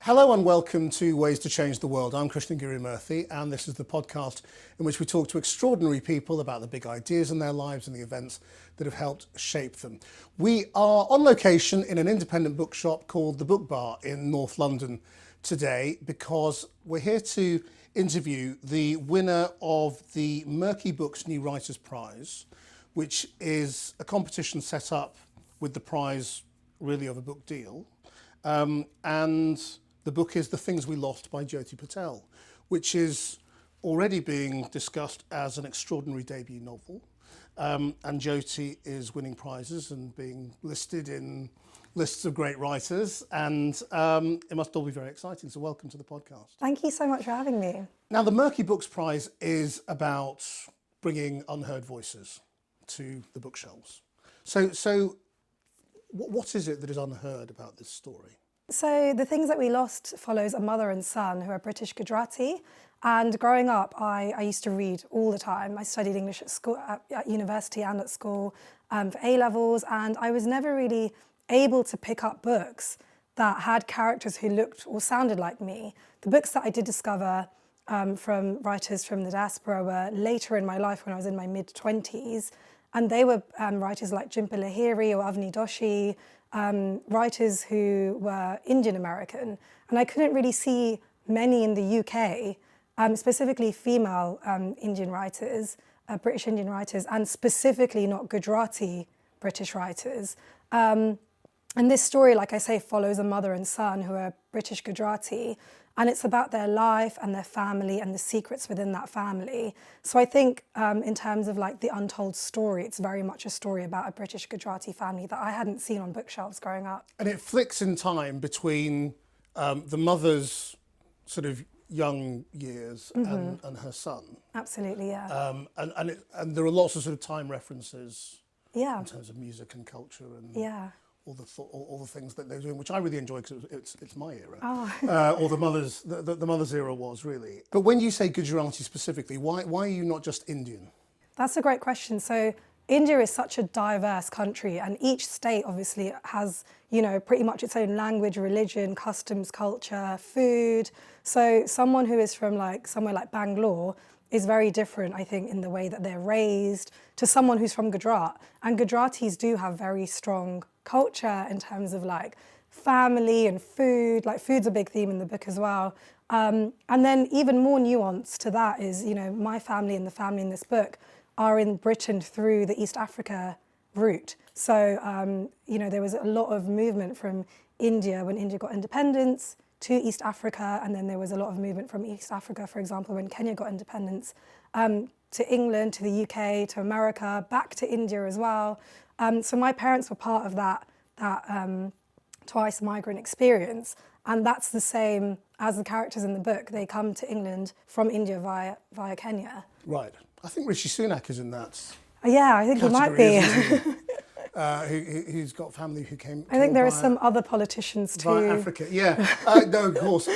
Hello and welcome to Ways to Change the World. I'm Krishnan Guru-Murthy, and this is the podcast in which we talk to extraordinary people about the big ideas in their lives and the events that have helped shape them. We are on location in an independent bookshop called The Book Bar in North London today because we're here to interview the winner of the Merky Books New Writers Prize, which is a competition set up with the prize really of a book deal. And the book is The Things We Lost by Jyoti Patel, which is already being discussed as an extraordinary debut novel. And Jyoti is winning prizes and being listed in lists of great writers. And it must all be very exciting. So welcome to the podcast. Thank you so much for having me. Now, the Merky Books Prize is about bringing unheard voices to the bookshelves. So what is it that is unheard about this story? So The Things That We Lost follows a mother and son who are British Gujarati. And growing up, I used to read all the time. I studied English at school, at university and at school for A-levels. And I was never really able to pick up books that had characters who looked or sounded like me. The books that I did discover from writers from the diaspora were later in my life when I was in my mid-20s. And they were writers like Jhumpa Lahiri or Avni Doshi, writers who were Indian American. And I couldn't really see many in the UK, specifically female Indian writers, British Indian writers, and specifically not Gujarati British writers. And this story, like I say, follows a mother and son who are British Gujarati, and it's about their life and their family and the secrets within that family. So I think in terms of like the untold story, it's very much a story about a British Gujarati family that I hadn't seen on bookshelves growing up. And it flicks in time between the mother's sort of young years and her son. Absolutely, yeah. And there are lots of sort of time references Yeah. in terms of music and culture and Yeah. all the things that they're doing, which I really enjoy because it's my era, Oh. or the mother's era was really. But when you say Gujarati specifically, why are you not just Indian? That's a great question. So India is such a diverse country, and each state obviously has, pretty much its own language, religion, customs, culture, food. So someone who is from like somewhere like Bangalore is very different, I think, in the way that they're raised to someone who's from Gujarat. And Gujaratis do have very strong culture in terms of like family and food. Like food's a big theme in the book as well. And then even more nuance to that is, my family and the family in this book are in Britain through the East Africa route. So, there was a lot of movement from India when India got independence to East Africa, and then there was a lot of movement from East Africa, for example, when Kenya got independence, to England, to the UK, to America, back to India as well. So my parents were part of that twice migrant experience, and that's the same as the characters in the book. They come to England from India via Kenya. Right. I think Rishi Sunak is in that. Yeah, I think he might be. Who's got family who came. I think there are some other politicians too. Via Africa, yeah. No, of course.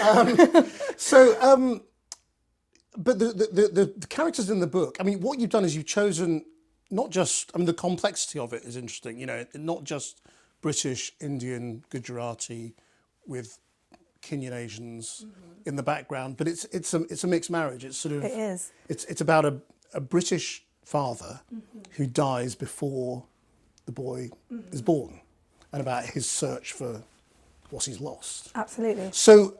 But the characters in the book, I mean, what you've done is you've chosen not just, the complexity of it is interesting, not just British, Indian, Gujarati with Kenyan Asians in the background, but it's a mixed marriage. It's sort of. It is. It's about a British father who dies before the boy is born, and about his search for what he's lost. Absolutely. So,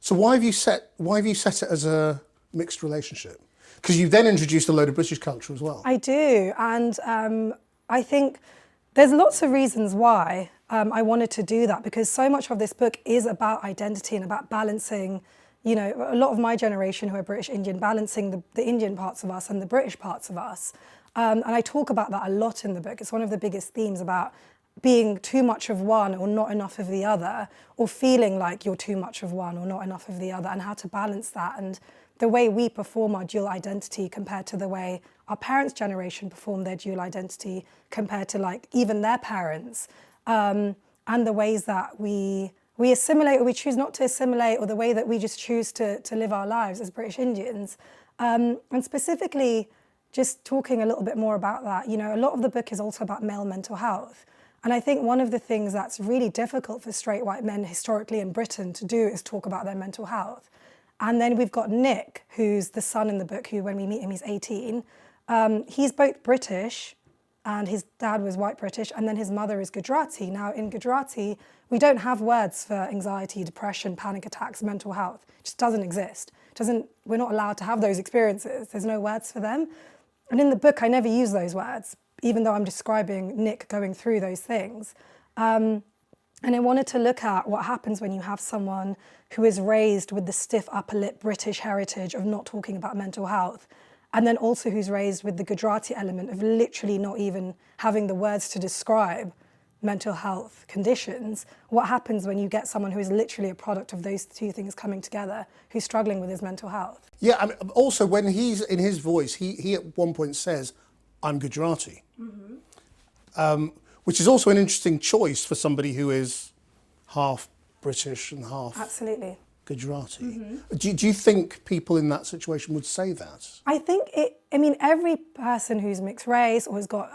so why have you set it as a mixed relationship? Because you've then introduced a load of British culture as well. I do, and I think there's lots of reasons why I wanted to do that, because so much of this book is about identity and about balancing, a lot of my generation who are British Indian, balancing the Indian parts of us and the British parts of us. And I talk about that a lot in the book. It's one of the biggest themes about being too much of one or not enough of the other, or feeling like you're too much of one or not enough of the other, and how to balance that, and the way we perform our dual identity compared to the way our parents' generation performed their dual identity compared to like even their parents, and the ways that we assimilate or we choose not to assimilate, or the way that we just choose to live our lives as British Indians. And specifically, just talking a little bit more about that, a lot of the book is also about male mental health. And I think one of the things that's really difficult for straight white men historically in Britain to do is talk about their mental health. And then we've got Nick, who's the son in the book, who when we meet him, he's 18. He's both British, and his dad was white British, and then his mother is Gujarati. Now, in Gujarati, we don't have words for anxiety, depression, panic attacks, mental health. It just doesn't exist. We're not allowed to have those experiences. There's no words for them. And in the book, I never use those words, even though I'm describing Nick going through those things. And I wanted to look at what happens when you have someone who is raised with the stiff upper lip British heritage of not talking about mental health, and then also who's raised with the Gujarati element of literally not even having the words to describe mental health conditions. What happens when you get someone who is literally a product of those two things coming together, who's struggling with his mental health? Yeah, I mean, also when he's in his voice, he at one point says, "I'm Gujarati," which is also an interesting choice for somebody who is half British and half Absolutely. Gujarati. Do you think people in that situation would say that? I think every person who's mixed race or has got,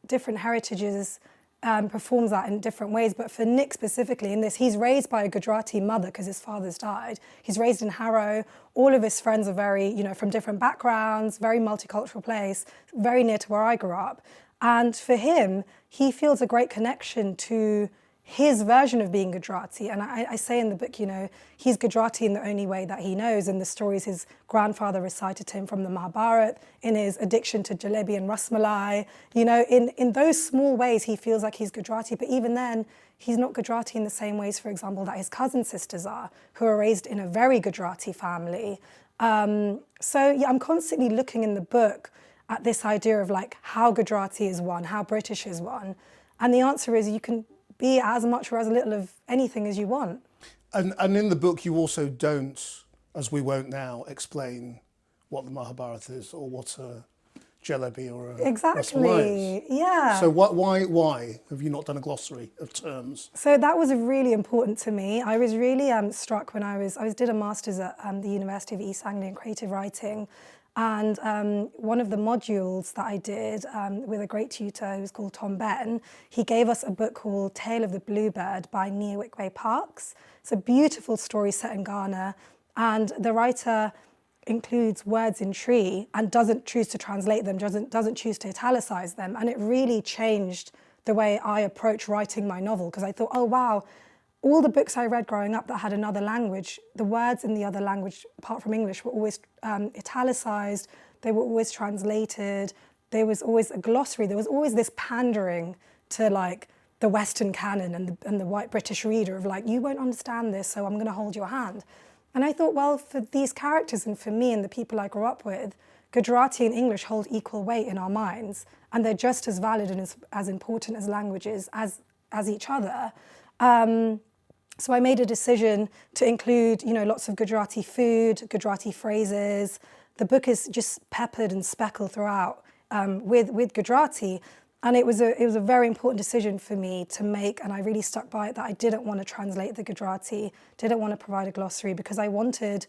different heritages performs that in different ways. But for Nick specifically in this, he's raised by a Gujarati mother because his father's died. He's raised in Harrow. All of his friends are very, from different backgrounds, very multicultural place, very near to where I grew up. And for him, he feels a great connection to his version of being Gujarati. And I say in the book, he's Gujarati in the only way that he knows, in the stories his grandfather recited to him from the Mahabharata, in his addiction to jalebi and rasmalai. In those small ways, he feels like he's Gujarati. But even then, he's not Gujarati in the same ways, for example, that his cousin sisters are, who are raised in a very Gujarati family. I'm constantly looking in the book at this idea of like how Gujarati is one, how British is one. And the answer is you can be as much or as little of anything as you want. And in the book, you also don't, as we won't now, explain what the Mahabharata is or what a jalebi or a rasmalai is. Yeah. So why have you not done a glossary of terms? So that was really important to me. I was really struck when I did a master's at the University of East Anglia in creative writing. And one of the modules that I did with a great tutor who's called Tom Benn, he gave us a book called Tale of the Bluebird by Nia Wickway Parks. It's a beautiful story set in Ghana, and the writer includes words in tree and doesn't choose to translate them, doesn't choose to italicize them. And it really changed the way I approach writing my novel, because I thought, oh wow, all the books I read growing up that had another language, the words in the other language, apart from English, were always italicized, they were always translated, there was always a glossary, there was always this pandering to like the Western canon and the white British reader of like, you won't understand this, so I'm going to hold your hand. And I thought, well, for these characters and for me and the people I grew up with, Gujarati and English hold equal weight in our minds, and they're just as valid and as important as languages as each other. So I made a decision to include, lots of Gujarati food, Gujarati phrases. The book is just peppered and speckled throughout with Gujarati. And it was a very important decision for me to make, and I really stuck by it, that I didn't want to translate the Gujarati, didn't want to provide a glossary, because I wanted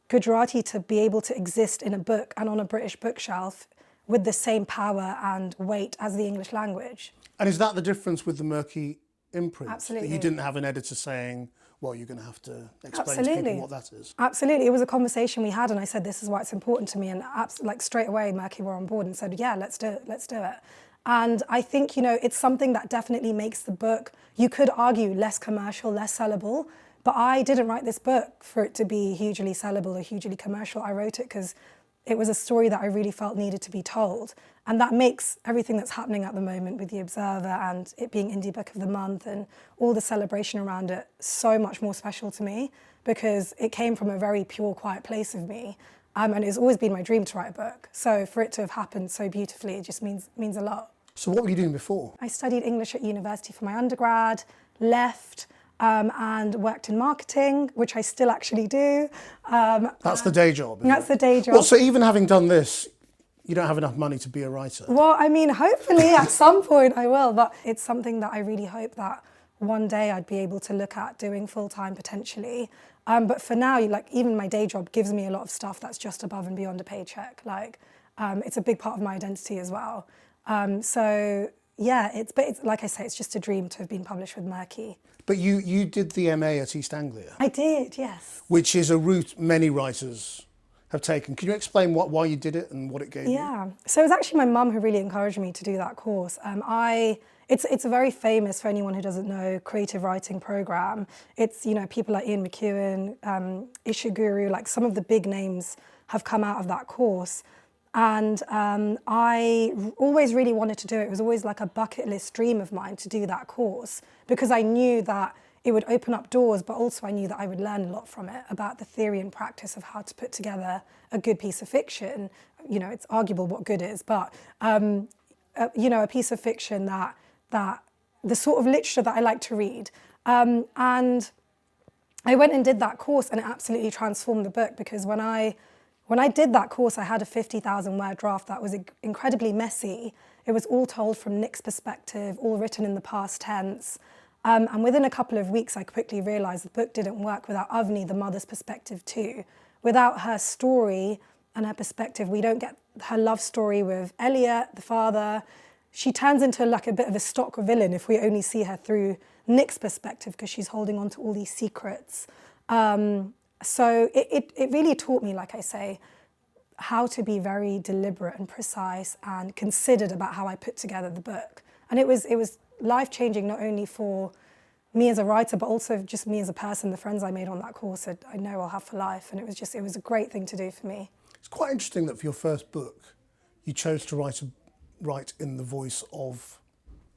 Gujarati to be able to exist in a book and on a British bookshelf with the same power and weight as the English language. And is that the difference with the Merky imprint? Absolutely. That you didn't have an editor saying, well, you're going to have to explain to people what that is. Absolutely. It was a conversation we had, and I said, this is why it's important to me. And straight away, Merky were on board and said, yeah, let's do it. And I think, it's something that definitely makes the book, you could argue, less commercial, less sellable. But I didn't write this book for it to be hugely sellable or hugely commercial. I wrote it because it was a story that I really felt needed to be told. And that makes everything that's happening at the moment with The Observer and it being Indie Book of the Month and all the celebration around it so much more special to me, because it came from a very pure, quiet place of me. And it's always been my dream to write a book. So for it to have happened so beautifully, it just means a lot. So what were you doing before? I studied English at university for my undergrad, left, and worked in marketing, which I still actually do. That's the day job, isn't That's it? the day job. Well, so even having done this, you don't have enough money to be a writer? Well, I mean, hopefully at some point I will, but it's something that I really hope that one day I'd be able to look at doing full-time potentially. But for now, even my day job gives me a lot of stuff that's just above and beyond a paycheck. It's a big part of my identity as well. So but it's like I say, it's just a dream to have been published with Merky. But you did the MA at East Anglia. I did, yes. Which is a route many writers have taken. Can you explain why you did it and what it gave you? Yeah, so it was actually my mum who really encouraged me to do that course. It's a very famous, for anyone who doesn't know, creative writing program. It's, people like Ian McEwan, Ishiguro, like some of the big names have come out of that course. And I always really wanted to do it. It was always like a bucket list dream of mine to do that course, because I knew that it would open up doors, but also I knew that I would learn a lot from it about the theory and practice of how to put together a good piece of fiction. It's arguable what good is, but a piece of fiction that the sort of literature that I like to read. And I went and did that course, and it absolutely transformed the book, because when I did that course, I had a 50,000 word draft that was incredibly messy. It was all told from Nick's perspective, all written in the past tense. And within a couple of weeks, I quickly realised the book didn't work without Avni, the mother's perspective too. Without her story and her perspective, we don't get her love story with Elliot, the father. She turns into like a bit of a stock villain if we only see her through Nick's perspective, because she's holding on to all these secrets. So it really taught me, like I say, how to be very deliberate and precise and considered about how I put together the book. And it was life-changing, not only for me as a writer, but also just me as a person. The friends I made on that course I know I'll have for life. And it was a great thing to do for me. It's quite interesting that for your first book, you chose to write in the voice of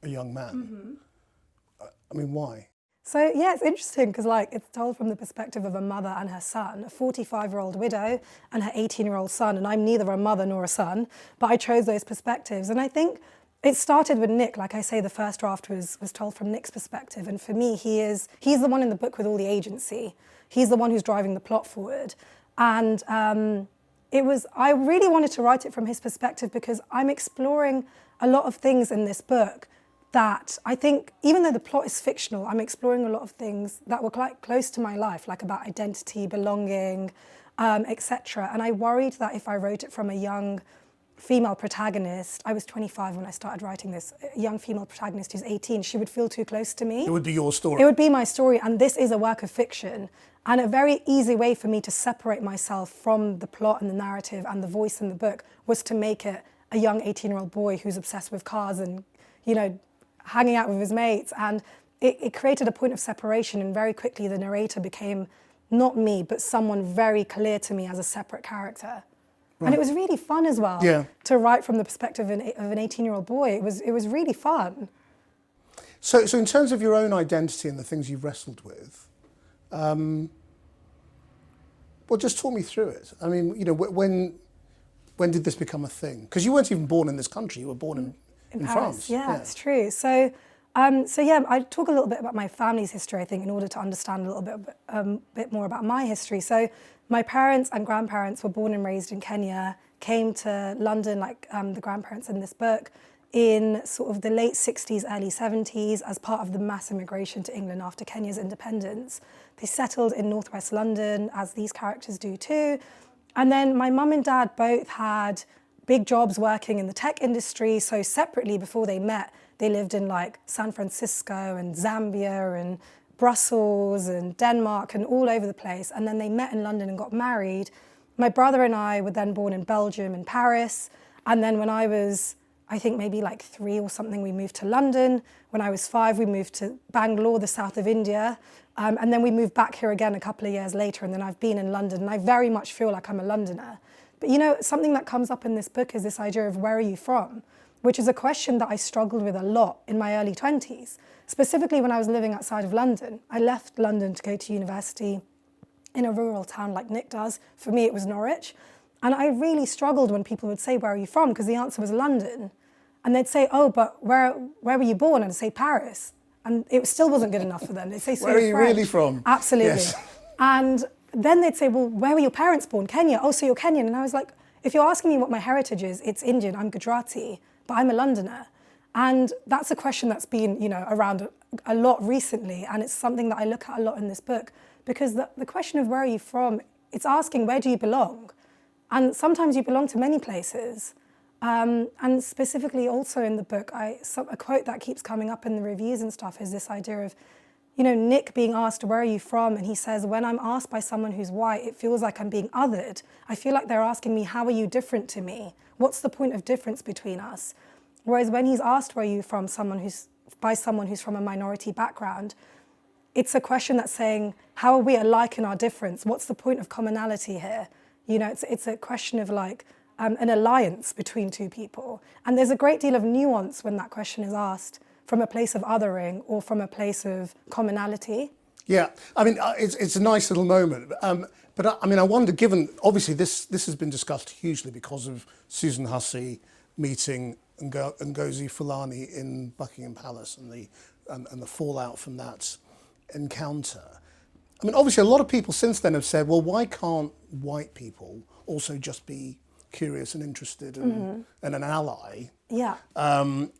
a young man. Mm-hmm. I mean, why? So, yeah, it's interesting because, it's told from the perspective of a mother and her son, a 45-year-old widow and her 18-year-old son, and I'm neither a mother nor a son, but I chose those perspectives. And I think it started with Nick. Like I say, the first draft was told from Nick's perspective, and for me, he's the one in the book with all the agency. He's the one who's driving the plot forward. And I really wanted to write it from his perspective because I'm exploring a lot of things in this book that I think, even though the plot is fictional, I'm exploring a lot of things that were quite close to my life, like about identity, belonging, etc. And I worried that if I wrote it from a young female protagonist, I was 25 when I started writing this, a young female protagonist who's 18, she would feel too close to me. It would be your story. It would be my story, and this is a work of fiction. And a very easy way for me to separate myself from the plot and the narrative and the voice in the book was to make it a young 18-year-old boy who's obsessed with cars and, hanging out with his mates. And it created a point of separation, and very quickly the narrator became not me, but someone very clear to me as a separate character. Right. And it was really fun as well to write from the perspective of an 18-year-old boy. It was really fun. So in terms of your own identity and the things you've wrestled with, well, just talk me through it. I mean, when did this become a thing? Because you weren't even born in this country, you were born in France. Yeah, it's true. So I talk a little bit about my family's history, I think, in order to understand a little bit more about my history. So my parents and grandparents were born and raised in Kenya, came to London, like the grandparents in this book, in sort of the late 60s, early 70s, as part of the mass immigration to England after Kenya's independence. They settled in northwest London, as these characters do too. And then my mum and dad both had big jobs working in the tech industry. So separately, before they met, they lived in like San Francisco and Zambia and Brussels and Denmark and all over the place. And then they met in London and got married. My brother and I were then born in Belgium and Paris. And then when I was, I think maybe like 3 or something, we moved to London. When I was 5, we moved to Bangalore, the south of India. And then we moved back here again a couple of years later. And then I've been in London, and I very much feel like I'm a Londoner. But something that comes up in this book is this idea of where are you from? Which is a question that I struggled with a lot in my early 20s, specifically when I was living outside of London. I left London to go to university in a rural town like Nick does. For me, it was Norwich. And I really struggled when people would say, where are you from? Because the answer was London. And they'd say, oh, but where were you born? And I'd say Paris. And it still wasn't good enough for them. They'd say, so where are you French. Really from? Absolutely. Yes. And then they'd say, well, where were your parents born? Kenya. Oh, so you're Kenyan. And I was like, if you're asking me what my heritage is, it's Indian. I'm Gujarati, but I'm a Londoner. And that's a question that's been, around a lot recently. And it's something that I look at a lot in this book, because the question of where are you from, it's asking, where do you belong? And sometimes you belong to many places. And specifically also in the book, a quote that keeps coming up in the reviews and stuff is this idea of, Nick being asked, where are you from? And he says, when I'm asked by someone who's white, it feels like I'm being othered. I feel like they're asking me, how are you different to me? What's the point of difference between us? Whereas when he's asked, where are you from, by someone who's from a minority background, it's a question that's saying, how are we alike in our difference? What's the point of commonality here? It's a question of like an alliance between two people. And there's a great deal of nuance when that question is asked from a place of othering or from a place of commonality. Yeah, I mean, it's a nice little moment. But I wonder, given, obviously this has been discussed hugely because of Susan Hussey meeting Ngozi Fulani in Buckingham Palace and the fallout from that encounter. I mean, obviously a lot of people since then have said, well, why can't white people also just be curious and interested and an ally? Yeah.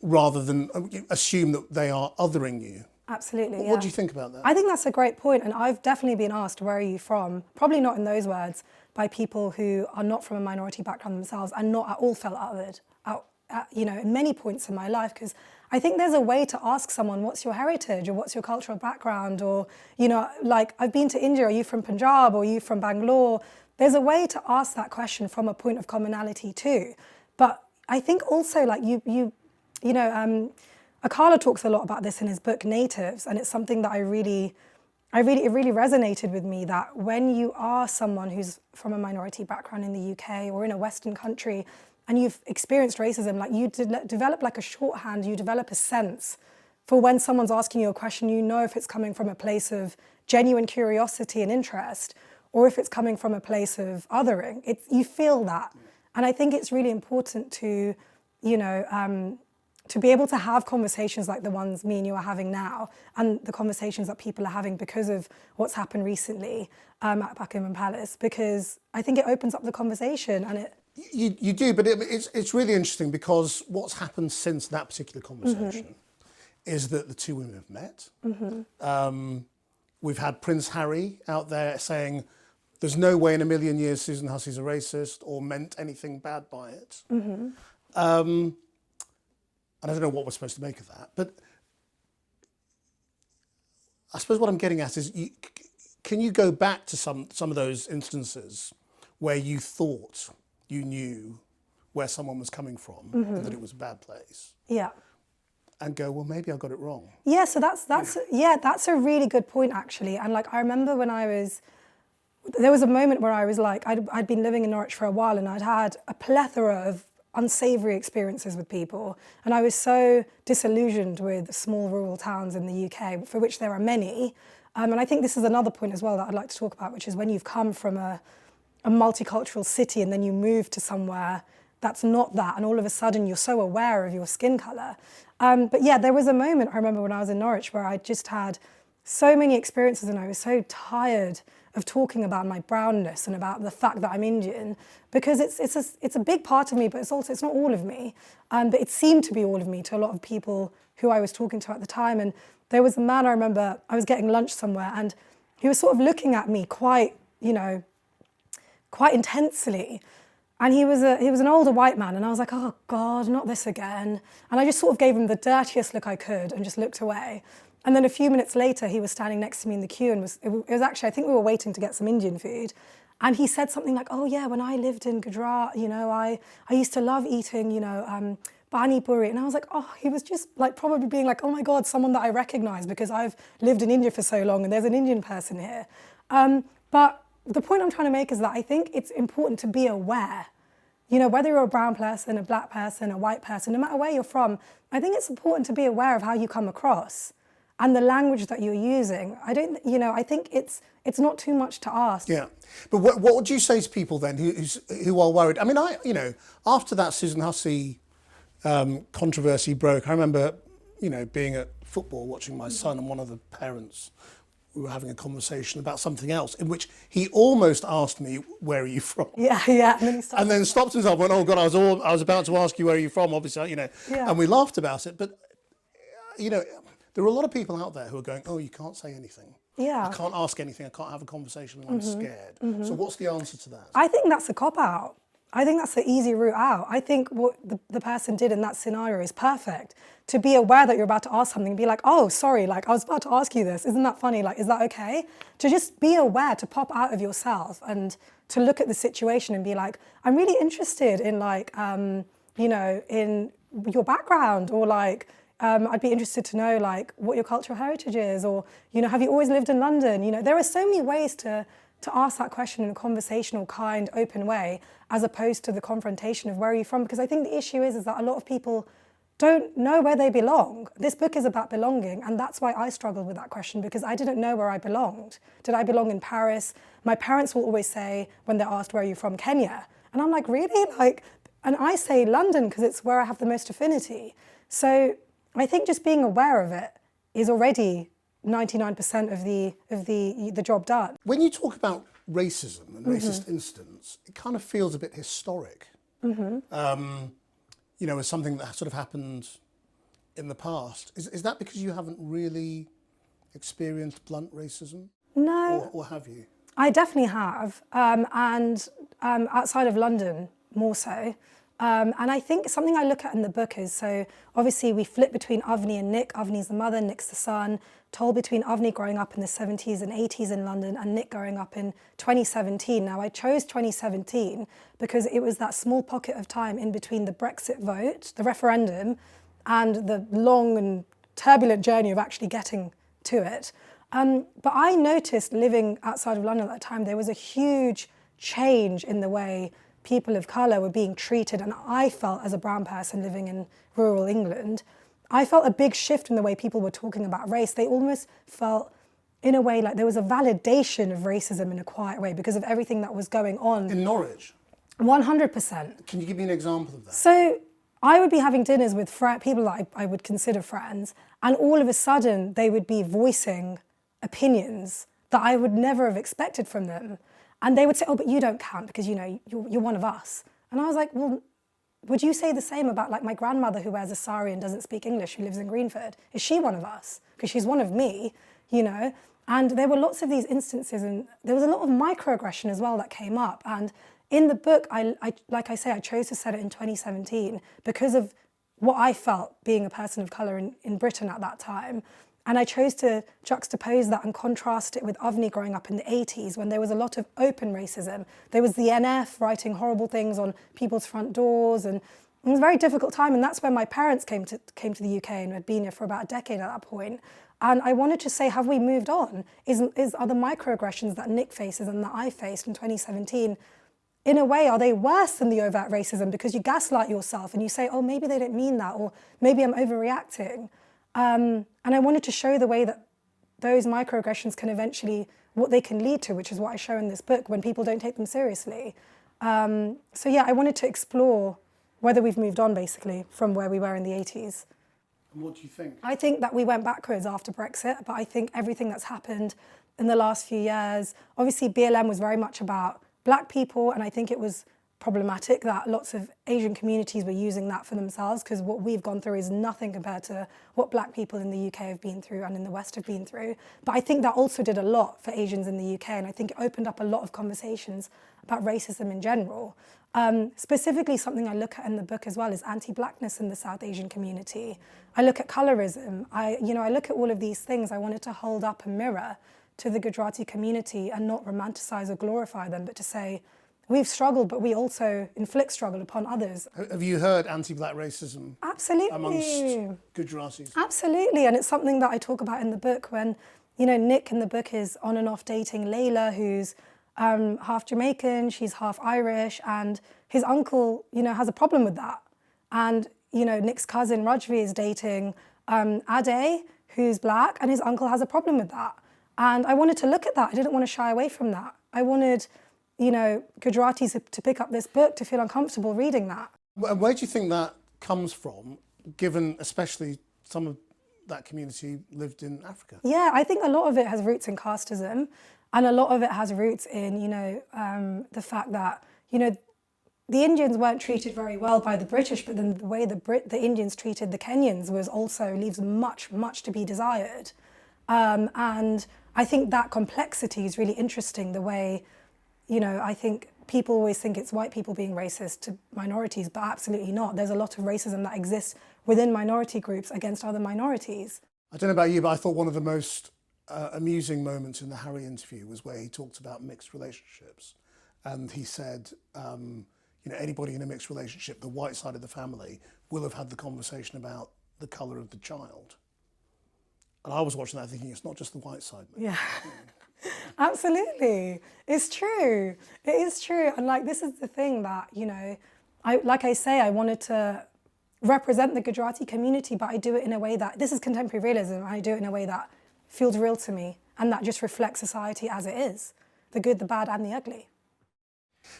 Rather than assume that they are othering you. Absolutely, yeah. What do you think about that? I think that's a great point, and I've definitely been asked, where are you from? Probably not in those words, by people who are not from a minority background themselves and not at all felt othered, in many points in my life, because I think there's a way to ask someone, what's your heritage or what's your cultural background? Or, like, I've been to India, are you from Punjab or are you from Bangalore? There's a way to ask that question from a point of commonality too. But I think also, like, Akala talks a lot about this in his book Natives, and it's something that it really resonated with me, that when you are someone who's from a minority background in the UK or in a Western country and you've experienced racism, like, you develop like a shorthand, you develop a sense for when someone's asking you a question, if it's coming from a place of genuine curiosity and interest or if it's coming from a place of othering. You feel that. And I think it's really important to be able to have conversations like the ones me and you are having now, and the conversations that people are having because of what's happened recently at Buckingham Palace, because I think it opens up the conversation. And it. You do, but it's really interesting because what's happened since that particular conversation is that the two women have met. We've had Prince Harry out there saying there's no way in a million years Susan Hussey's a racist or meant anything bad by it. And I don't know what we're supposed to make of that, but I suppose what I'm getting at is, can you go back to some of those instances where you thought you knew where someone was coming from and that it was a bad place? Yeah. And go, well, maybe I got it wrong. Yeah, so that's a really good point, actually. And like, I remember when there was a moment where I was like, I'd been living in Norwich for a while and I'd had a plethora of unsavoury experiences with people. And I was so disillusioned with small rural towns in the UK, for which there are many. And I think this is another point as well that I'd like to talk about, which is when you've come from a multicultural city and then you move to somewhere that's not that, and all of a sudden you're so aware of your skin colour. But yeah, there was a moment, I remember when I was in Norwich, where I just had so many experiences and I was so tired of talking about my brownness and about the fact that I'm Indian, because it's a big part of me, but it's not all of me. But it seemed to be all of me to a lot of people who I was talking to at the time. And there was a man, I remember, I was getting lunch somewhere and he was sort of looking at me quite intensely. And he was an older white man, and I was like, oh God, not this again. And I just sort of gave him the dirtiest look I could and just looked away. And then a few minutes later, he was standing next to me in the queue, and it was actually, I think we were waiting to get some Indian food. And he said something like, oh yeah, when I lived in Gujarat, I used to love eating, pani puri. And I was like, oh, he was just like probably being like, oh my God, someone that I recognize because I've lived in India for so long and there's an Indian person here. But the point I'm trying to make is that I think it's important to be aware. Whether you're a brown person, a black person, a white person, no matter where you're from, I think it's important to be aware of how you come across and the language that you're using. I think it's not too much to ask. Yeah, but what would you say to people then who are worried? I mean, after that Susan Hussey controversy broke, I remember, being at football watching my son, and one of the parents, we were having a conversation about something else in which he almost asked me, where are you from? Yeah. And then stopped himself and went, oh God, I was about to ask you where are you from, obviously, Yeah. And we laughed about it. But, there are a lot of people out there who are going, oh, you can't say anything. Yeah. I can't ask anything, I can't have a conversation, and I'm scared. So what's the answer to that? I think that's a cop-out. I think that's the easy route out. I think what the person did in that scenario is perfect. To be aware that you're about to ask something, be like, oh, sorry, like I was about to ask you this. Isn't that funny? Like, is that okay? To just be aware, to pop out of yourself and to look at the situation and be like, I'm really interested in like, you know, in your background, or like, I'd be interested to know like what your cultural heritage is, or, you know, have you always lived in London? You know, there are so many ways to ask that question in a conversational, kind, open way, as opposed to the confrontation of where are you from? Because I think the issue is that a lot of people don't know where they belong. This book is about belonging, and that's why I struggled with that question, because I didn't know where I belonged. Did I belong in Paris? My parents will always say, when they're asked, where are you from? Kenya. And I'm like, really? Like, and I say London because it's where I have the most affinity. So I think just being aware of it is already 99% of the job done. When you talk about racism and racist incidents, it kind of feels a bit historic. You know, as something that sort of happened in the past. Is that because you haven't really experienced blunt racism? No. Or have you? I definitely have, and outside of London more so. And I think something I look at in the book is, so obviously we flip between Avni and Nick. Avni's the mother, Nick's the son. Told between Avni growing up in the 70s and 80s in London and Nick growing up in 2017. Now I chose 2017 because it was that small pocket of time in between the Brexit vote, the referendum, and the long and turbulent journey of actually getting to it. But I noticed living outside of London at that time, there was a huge change in the way people of colour were being treated, and I felt as a brown person living in rural England, I felt a big shift in the way people were talking about race. They almost felt, in a way, like there was a validation of racism in a quiet way because of everything that was going on. In Norwich? 100%. Can you give me an example of that? So I would be having dinners with people that I would consider friends, and all of a sudden they would be voicing opinions that I would never have expected from them. And they would say, oh, but you don't count because, you know, you're one of us. And I was like, well, would you say the same about like my grandmother who wears a sari and doesn't speak English, who lives in Greenford? Is she one of us? Because she's one of me, you know? And there were lots of these instances, and there was a lot of microaggression as well that came up. And in the book, like I say, I chose to set it in 2017 because of what I felt being a person of colour in Britain at that time. And I chose to juxtapose that and contrast it with Avni growing up in the 80s when there was a lot of open racism. There was the NF writing horrible things on people's front doors, and it was a very difficult time. And that's when my parents came to the UK and had been here for about a decade at that point. And I wanted to say, have we moved on? Are the microaggressions that Nick faces and that I faced in 2017, in a way, are they worse than the overt racism? Because you gaslight yourself and you say, oh, maybe they didn't mean that, or maybe I'm overreacting. And I wanted to show the way that those microaggressions can eventually, what they can lead to, which is what I show in this book, when people don't take them seriously. So yeah, I wanted to explore whether we've moved on, basically, from where we were in the 80s. And what do you think? I think that we went backwards after Brexit, but I think everything that's happened in the last few years, obviously BLM was very much about Black people, and I think it was problematic that lots of Asian communities were using that for themselves, because what we've gone through is nothing compared to what Black people in the UK have been through and in the West have been through. But I think that also did a lot for Asians in the UK, and I think it opened up a lot of conversations about racism in general. Specifically, something I look at in the book as well is anti-Blackness in the South Asian community. I look at colorism. I look at all of these things. I wanted to hold up a mirror to the Gujarati community and not romanticize or glorify them, but to say, we've struggled, but we also inflict struggle upon others. Have you heard anti-Black racism? Absolutely. Amongst Gujaratis? Absolutely, and it's something that I talk about in the book when, Nick in the book is on and off dating Layla, who's half Jamaican, she's half Irish, and his uncle, has a problem with that. And, Nick's cousin Rajvi is dating Ade, who's Black, and his uncle has a problem with that. And I wanted to look at that. I didn't want to shy away from that. I wanted, Gujaratis to pick up this book, to feel uncomfortable reading that. Where do you think that comes from, given especially some of that community lived in Africa? Yeah, I think a lot of it has roots in casteism, and a lot of it has roots in, the fact that, the Indians weren't treated very well by the British, but then the way the Indians treated the Kenyans leaves much, much to be desired. And I think that complexity is really interesting, the way, I think people always think it's white people being racist to minorities, but absolutely not. There's a lot of racism that exists within minority groups against other minorities. I don't know about you, but I thought one of the most amusing moments in the Harry interview was where he talked about mixed relationships. And he said, anybody in a mixed relationship, the white side of the family, will have had the conversation about the colour of the child. And I was watching that thinking, it's not just the white side. Yeah. Absolutely. It's true. It is true. And like, this is the thing that, I wanted to represent the Gujarati community, but I do it in a way that, this is contemporary realism, and I do it in a way that feels real to me and that just reflects society as it is, the good, the bad and the ugly.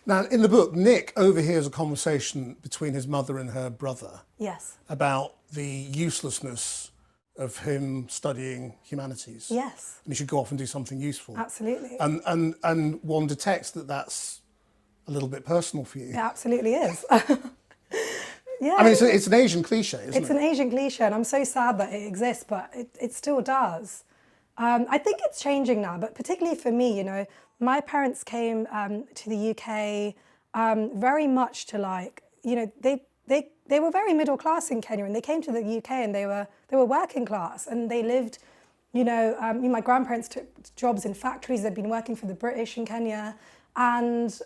Now, in the book, Nick overhears a conversation between his mother and her brother. Yes. About the uselessness of him studying humanities. Yes. And he should go off and do something useful. Absolutely. And one detects that that's a little bit personal for you. It absolutely is. Yeah. I mean, it's an Asian cliche, isn't it? It's an Asian cliche, and I'm so sad that it exists, but it still does. I think it's changing now, but particularly for me, my parents came to the UK very much to they were very middle class in Kenya, and they came to the UK and they were working class, and they lived, my grandparents took jobs in factories. They'd been working for the British in Kenya, and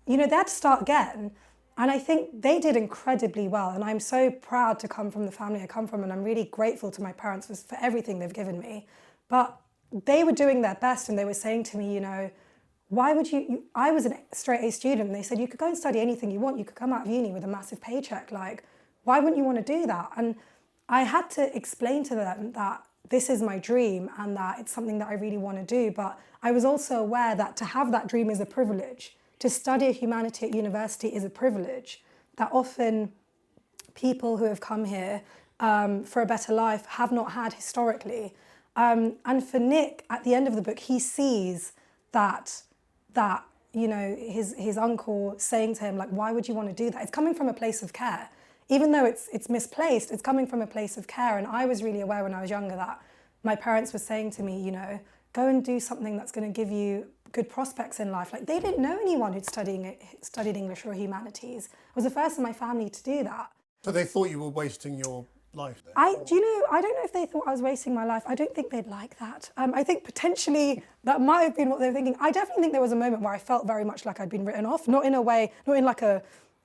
they had to start again. And I think they did incredibly well, and I'm so proud to come from the family I come from, and I'm really grateful to my parents for everything they've given me. But they were doing their best, and they were saying to me, why would you I was a straight A student, and they said, you could go and study anything you want, you could come out of uni with a massive paycheck, like, why wouldn't you want to do that? And I had to explain to them that this is my dream and that it's something that I really want to do, but I was also aware that to have that dream is a privilege. To study a humanity at university is a privilege that often people who have come here for a better life have not had historically. And for Nick, at the end of the book, he sees that his uncle saying to him, like, why would you want to do that? It's coming from a place of care. Even though it's misplaced, it's coming from a place of care. And I was really aware when I was younger that my parents were saying to me, go and do something that's going to give you good prospects in life. Like, they didn't know anyone who'd studied English or humanities. I was the first in my family to do that. So they thought you were wasting your life then? I don't know if they thought I was wasting my life. I don't think they'd like that. I think potentially that might have been what they were thinking. I definitely think there was a moment where I felt very much like I'd been written off, not in a way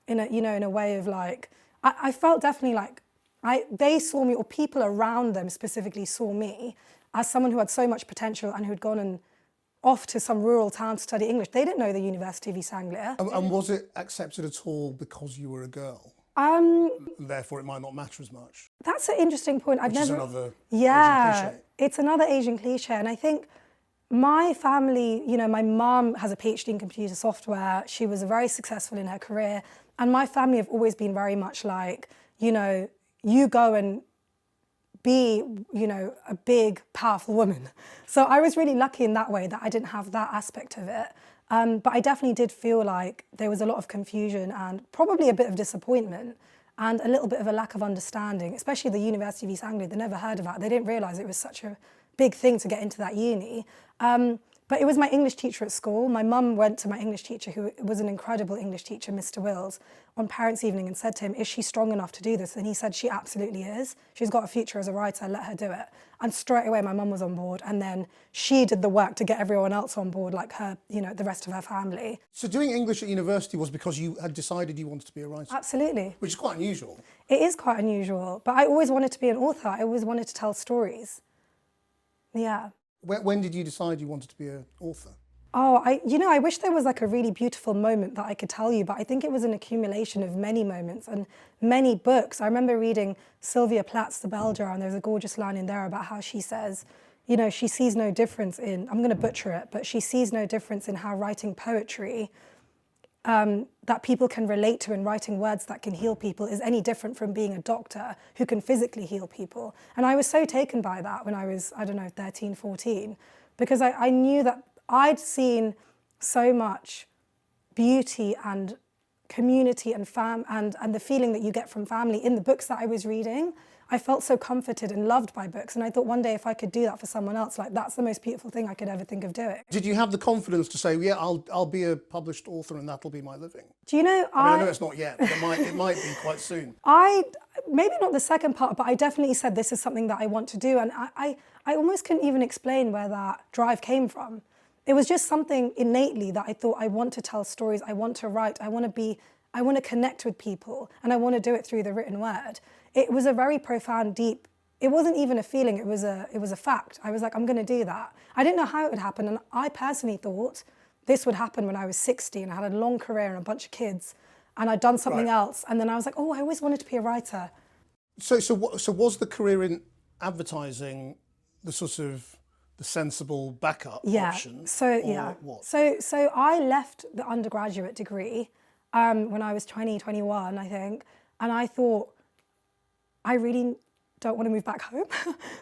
of like, I felt definitely like they saw me, or people around them specifically saw me as someone who had so much potential and who'd gone and off to some rural town to study English. They didn't know the University of East Anglia. And was it accepted at all because you were a girl? Therefore, it might not matter as much. That's an interesting point. Which is another yeah, Asian cliche. It's another Asian cliche, and I think my family, my mum has a PhD in computer software. She was very successful in her career, and my family have always been very much like, you go and be, a big, powerful woman. So I was really lucky in that way that I didn't have that aspect of it. But I definitely did feel like there was a lot of confusion and probably a bit of disappointment and a little bit of a lack of understanding, especially the University of East Anglia. They never heard about it. They didn't realise it was such a big thing to get into that uni. But it was my English teacher at school. My mum went to my English teacher, who was an incredible English teacher, Mr. Wills, on Parents' Evening and said to him, is she strong enough to do this? And he said, she absolutely is. She's got a future as a writer, let her do it. And straight away, my mum was on board. And then she did the work to get everyone else on board, like her, the rest of her family. So doing English at university was because you had decided you wanted to be a writer? Absolutely. Which is quite unusual. It is quite unusual. But I always wanted to be an author. I always wanted to tell stories. Yeah. When did you decide you wanted to be an author? Oh, I wish there was like a really beautiful moment that I could tell you, but I think it was an accumulation of many moments and many books. I remember reading Sylvia Plath's The Bell Jar, and there's a gorgeous line in there about how she says, she sees no difference in, I'm going to butcher it, but she sees no difference in how writing poetry that people can relate to and writing words that can heal people is any different from being a doctor who can physically heal people. And I was so taken by that when I was, 13, 14, because I knew that I'd seen so much beauty and community and the feeling that you get from family in the books that I was reading. I felt so comforted and loved by books. And I thought one day if I could do that for someone else, like that's the most beautiful thing I could ever think of doing. Did you have the confidence to say, yeah, I'll be a published author and that'll be my living? Do you know, I know it's not yet, but it might be quite soon. Maybe not the second part, but I definitely said this is something that I want to do. And I almost couldn't even explain where that drive came from. It was just something innately that I thought I want to tell stories, I want to write, I want to connect with people, and I want to do it through the written word. It was a very profound, deep, it wasn't even a feeling, it was a fact. I was like, I'm going to do that. I didn't know how it would happen, and I personally thought this would happen when I was 60 and I had a long career and a bunch of kids, and I'd done something else, and then I was like, oh, I always wanted to be a writer. So was the career in advertising the sort of the sensible backup option? What? So I left the undergraduate degree when I was 21, I think, and I thought, I really don't want to move back home,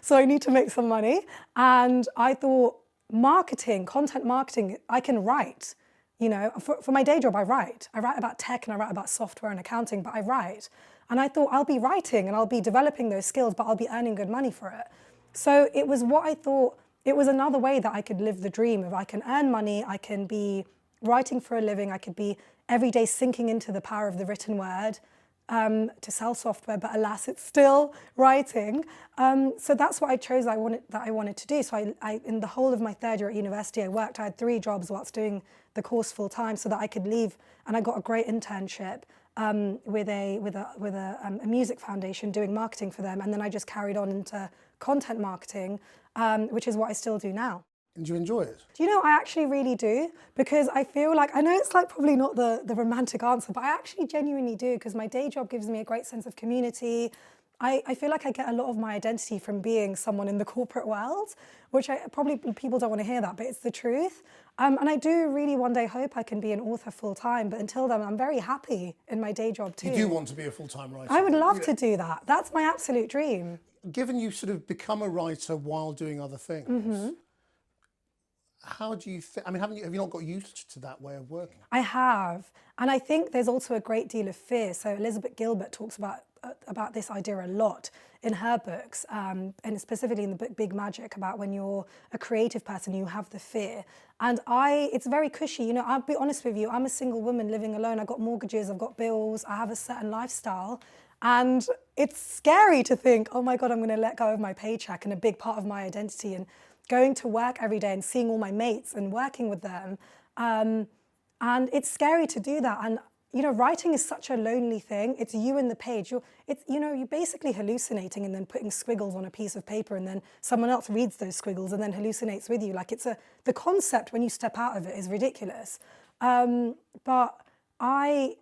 so I need to make some money. And I thought, content marketing, I can write. You know, for my day job, I write. I write about tech and I write about software and accounting, but I write. And I thought, I'll be writing and I'll be developing those skills, but I'll be earning good money for it. So it was what I thought, it was another way that I could live the dream of I can earn money, I can be writing for a living, I could be every day sinking into the power of the written word to sell software, but alas, it's still writing. So that's what I chose I wanted to do. So I in the whole of my third year at university, I had 3 jobs whilst doing the course full time so that I could leave, and I got a great internship with a music foundation doing marketing for them, and then I just carried on into content marketing, which is what I still do now. And do you enjoy it? Do you know, I actually really do, because I feel like, I know it's like probably not the romantic answer, but I actually genuinely do, because my day job gives me a great sense of community. I feel like I get a lot of my identity from being someone in the corporate world, which probably people don't want to hear that, but it's the truth. And I do really one day hope I can be an author full time, but until then, I'm very happy in my day job too. You do want to be a full-time writer? I would love to do that. That's my absolute dream. Given you sort of become a writer while doing other things, how do you think, I mean, have you not got used to that way of working? I have. And I think there's also a great deal of fear. So Elizabeth Gilbert talks about this idea a lot in her books, and specifically in the book Big Magic, about when you're a creative person, you have the fear. And it's very cushy. You know, I'll be honest with you, I'm a single woman living alone. I've got mortgages, I've got bills, I have a certain lifestyle. And it's scary to think, oh my God, I'm going to let go of my paycheck and a big part of my identity, and going to work every day and seeing all my mates and working with them. And it's scary to do that. And, you know, writing is such a lonely thing. It's you and the page. You're basically hallucinating and then putting squiggles on a piece of paper, and then someone else reads those squiggles and then hallucinates with you. Like the concept when you step out of it is ridiculous. But I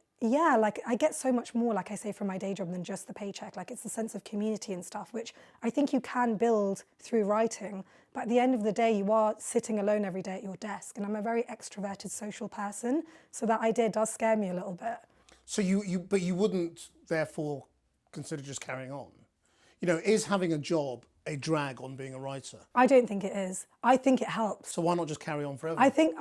get so much more, like I say, from my day job than just the paycheck. Like, it's the sense of community and stuff, which I think you can build through writing. But at the end of the day, you are sitting alone every day at your desk. And I'm a very extroverted social person, so that idea does scare me a little bit. So but you wouldn't therefore consider just carrying on? You know, is having a job a drag on being a writer? I don't think it is. I think it helps. So why not just carry on forever? I think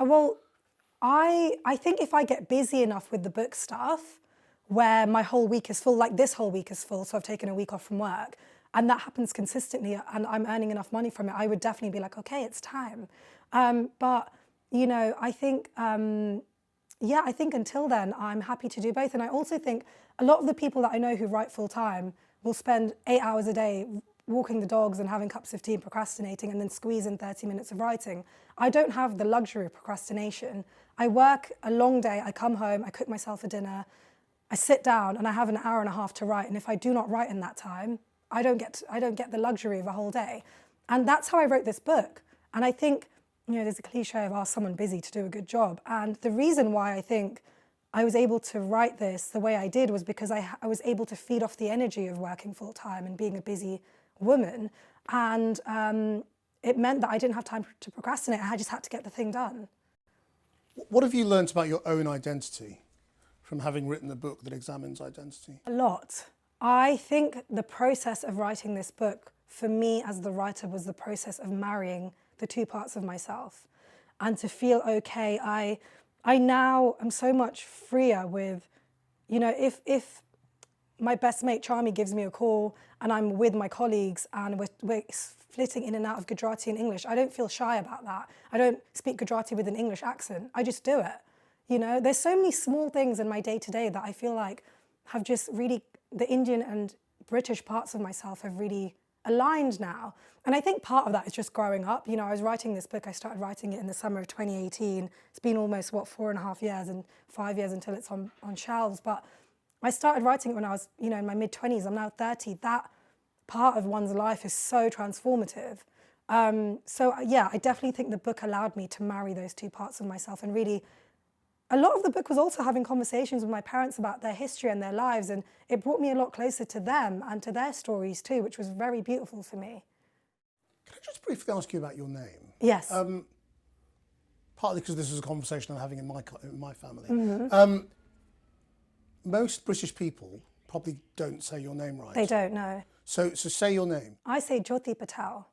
if I get busy enough with the book stuff, where my whole week is full, like this whole week is full, so I've taken a week off from work, and that happens consistently, and I'm earning enough money from it, I would definitely be like, okay, it's time. But, you know, I think until then, I'm happy to do both. And I also think a lot of the people that I know who write full time will spend 8 hours a day walking the dogs and having cups of tea and procrastinating, and then squeeze in 30 minutes of writing. I don't have the luxury of procrastination. I work a long day, I come home, I cook myself a dinner, I sit down and I have an hour and a half to write. And if I do not write in that time, I don't get the luxury of a whole day. And that's how I wrote this book. And I think, you know, there's a cliche of ask someone busy to do a good job. And the reason why I think I was able to write this the way I did was because I was able to feed off the energy of working full time and being a busy woman. And it meant that I didn't have time to procrastinate. I just had to get the thing done. What have you learned about your own identity from having written a book that examines identity? A lot. I think the process of writing this book, for me as the writer, was the process of marrying the two parts of myself. And to feel okay, I now am so much freer with, you know, if my best mate Charmy gives me a call and I'm with my colleagues and we're flitting in and out of Gujarati and English, I don't feel shy about that. I don't speak Gujarati with an English accent. I just do it. You know, there's so many small things in my day-to-day that I feel like have just really, the Indian and British parts of myself have really aligned now. And I think part of that is just growing up. You know, I was writing this book, I started writing it in the summer of 2018. It's been almost, 4.5 years and 5 years until it's on shelves. But I started writing it when I was, you know, in my mid-20s. I'm now 30. That part of one's life is so transformative. So yeah, I definitely think the book allowed me to marry those two parts of myself. And really, a lot of the book was also having conversations with my parents about their history and their lives. And it brought me a lot closer to them and to their stories too, which was very beautiful for me. Can I just briefly ask you about your name? Yes. Partly because this is a conversation I'm having in my family. Mm-hmm. Most British people probably don't say your name right. They don't know. So say your name. I say Jyoti Patel.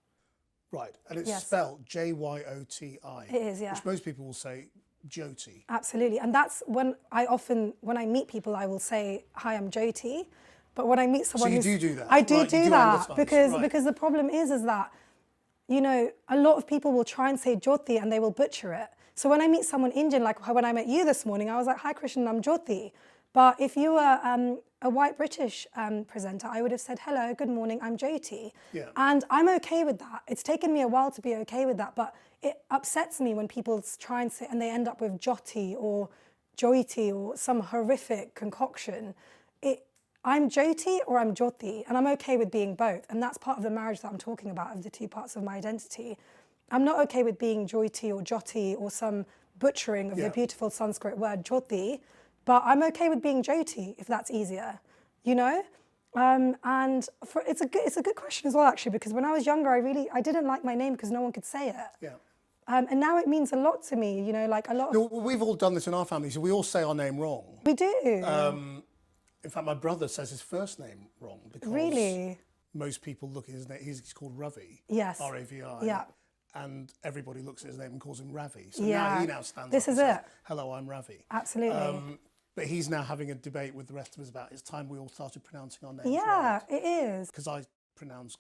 Right, and it's Yes. spelled Jyoti. It is, yeah. Which most people will say Jyoti. Absolutely, and that's when I meet people, I will say, "Hi, I'm Jyoti," but when I meet someone, So you do that. I do Right, you do do that anglicize, because the problem is that, you know, a lot of people will try and say Jyoti and they will butcher it. So when I meet someone Indian, like when I met you this morning, I was like, "Hi, Krishnan, I'm Jyoti." But if you were a white British presenter, I would have said, "Hello, good morning, I'm Jyoti." Yeah. And I'm okay with that. It's taken me a while to be okay with that, but it upsets me when people try and say, and they end up with Jyoti or Jyoti or some horrific concoction. I'm Jyoti or I'm Jyoti, and I'm okay with being both. And that's part of the marriage that I'm talking about, of the two parts of my identity. I'm not okay with being Jyoti or Jyoti or some butchering of the beautiful Sanskrit word Jyoti, but I'm okay with being Jyoti if that's easier, you know? It's a good question as well, actually, because when I was younger, I didn't like my name because no one could say it. Yeah. And now it means a lot to me, you know, like a lot of... No, we've all done this in our family, so we all say our name wrong. We do. In fact, my brother says his first name wrong because Really? most people look at his name, he's called Ravi. Yes. R-A-V-I. Yeah. And everybody looks at his name and calls him Ravi. So Yeah. now he now stands This up is and says, it. "Hello, I'm Ravi." Absolutely. But he's now having a debate with the rest of us about it's time we all started pronouncing our names Yeah, right. it is. Because I pronounce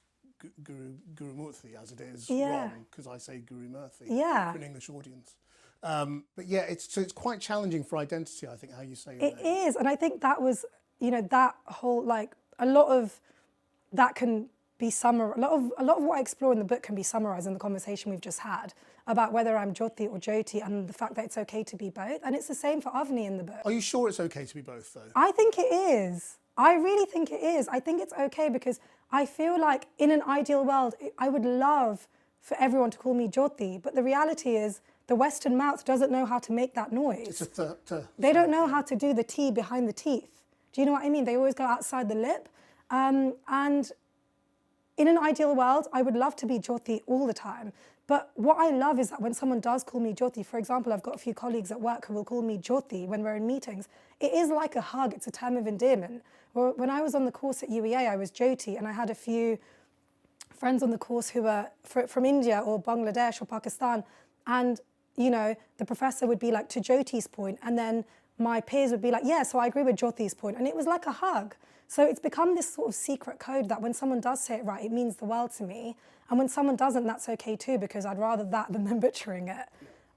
Guru-Murthy as it is Yeah. wrong, because I say Guru-Murthy Yeah. for an English audience. But yeah, it's quite challenging for identity, I think, how you say your It name. is, and I think that was, you know, that whole, like, a lot of that can be summarized. A lot of what I explore in the book can be summarized in the conversation we've just had about whether I'm Jyoti or Jyoti and the fact that it's okay to be both. And it's the same for Avni in the book. Are you sure it's okay to be both, though? I think it is. I really think it is. I think it's okay because I feel like in an ideal world, I would love for everyone to call me Jyoti, but the reality is the Western mouth doesn't know how to make that noise. It's a They don't know how to do the T behind the teeth. Do you know what I mean? They always go outside the lip. And in an ideal world, I would love to be Jyoti all the time. But what I love is that when someone does call me Jyoti, for example, I've got a few colleagues at work who will call me Jyoti when we're in meetings. It is like a hug. It's a term of endearment. When I was on the course at UEA, I was Jyoti, and I had a few friends on the course who were from India or Bangladesh or Pakistan. And, you know, the professor would be like, to Jyoti's point, and then my peers would be like, yeah, so I agree with Jyoti's point. And it was like a hug. So it's become this sort of secret code that when someone does say it right, it means the world to me. And when someone doesn't, that's okay too, because I'd rather that than them butchering it.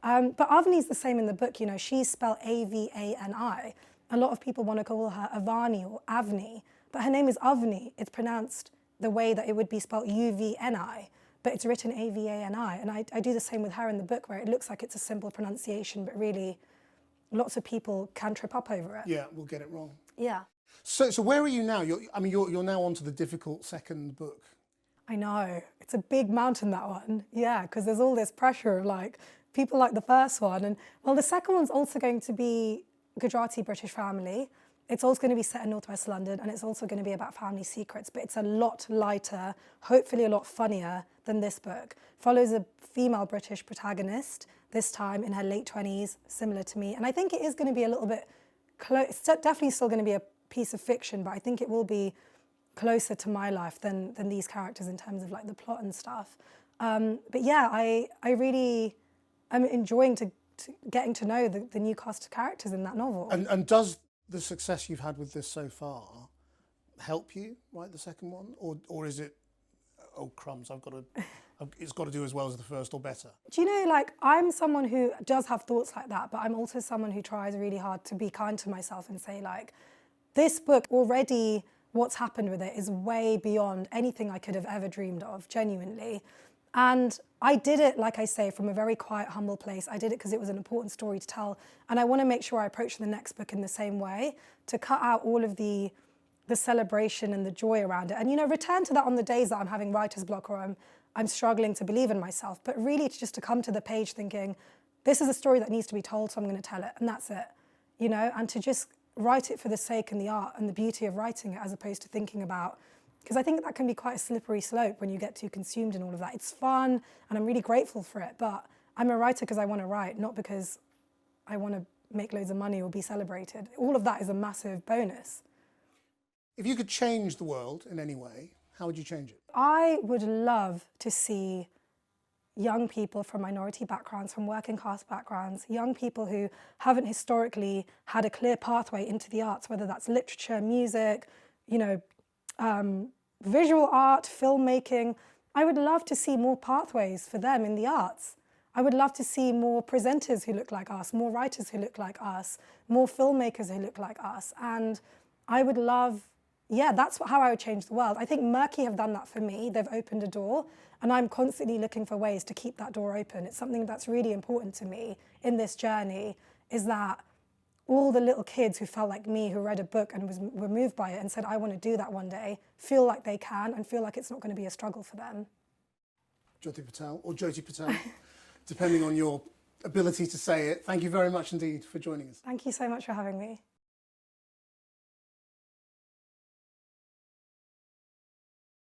But Avni's the same in the book, you know, she's spelled A-V-A-N-I. A lot of people want to call her Avani or Avni, but her name is Avni. It's pronounced the way that it would be spelled U-V-N-I, but it's written A-V-A-N-I. And I do the same with her in the book, where it looks like it's a simple pronunciation, but really lots of people can trip up over it. Yeah, we'll get it wrong. Yeah. So where are you now? You're now on to the difficult second book. I know. It's a big mountain, that one. Yeah, because there's all this pressure of like people like the first one. And well, the second one's also going to be Gujarati British family. It's also going to be set in Northwest London, and it's also going to be about family secrets, but it's a lot lighter, hopefully a lot funnier than this book. Follows a female British protagonist, this time in her late 20s, similar to me. And I think it is going to be a little bit close. It's definitely still going to be a piece of fiction, but I think it will be closer to my life than these characters in terms of like the plot and stuff. But yeah, I really am enjoying to getting to know the new cast of characters in that novel. And does the success you've had with this so far help you write the second one, or is it, oh crumbs, it's got to do as well as the first or better? Do you know, like, I'm someone who does have thoughts like that, but I'm also someone who tries really hard to be kind to myself and say, like, this book already, what's happened with it is way beyond anything I could have ever dreamed of, genuinely. And I did it, like I say, from a very quiet, humble place. I did it because it was an important story to tell. And I want to make sure I approach the next book in the same way, to cut out all of the celebration and the joy around it. And, you know, return to that on the days that I'm having writer's block or I'm struggling to believe in myself. But really just to come to the page thinking, this is a story that needs to be told, so I'm going to tell it. And that's it, you know, and to just write it for the sake and the art and the beauty of writing it, as opposed to thinking about, because I think that can be quite a slippery slope when you get too consumed in all of that. It's fun and I'm really grateful for it, but I'm a writer because I want to write, not because I want to make loads of money or be celebrated. All of that is a massive bonus. If you could change the world in any way, how would you change it? I would love to see young people from minority backgrounds, from working class backgrounds, young people who haven't historically had a clear pathway into the arts, whether that's literature, music, you know, visual art, filmmaking. I would love to see more pathways for them in the arts. I would love to see more presenters who look like us, more writers who look like us, more filmmakers who look like us. And I would love, yeah, that's how I would change the world. I think Merky have done that for me. They've opened a door, and I'm constantly looking for ways to keep that door open. It's something that's really important to me in this journey, is that all the little kids who felt like me, who read a book and were moved by it and said, I want to do that one day, feel like they can and feel like it's not going to be a struggle for them. Jyoti Patel, or Jyoti Patel, depending on your ability to say it. Thank you very much indeed for joining us. Thank you so much for having me.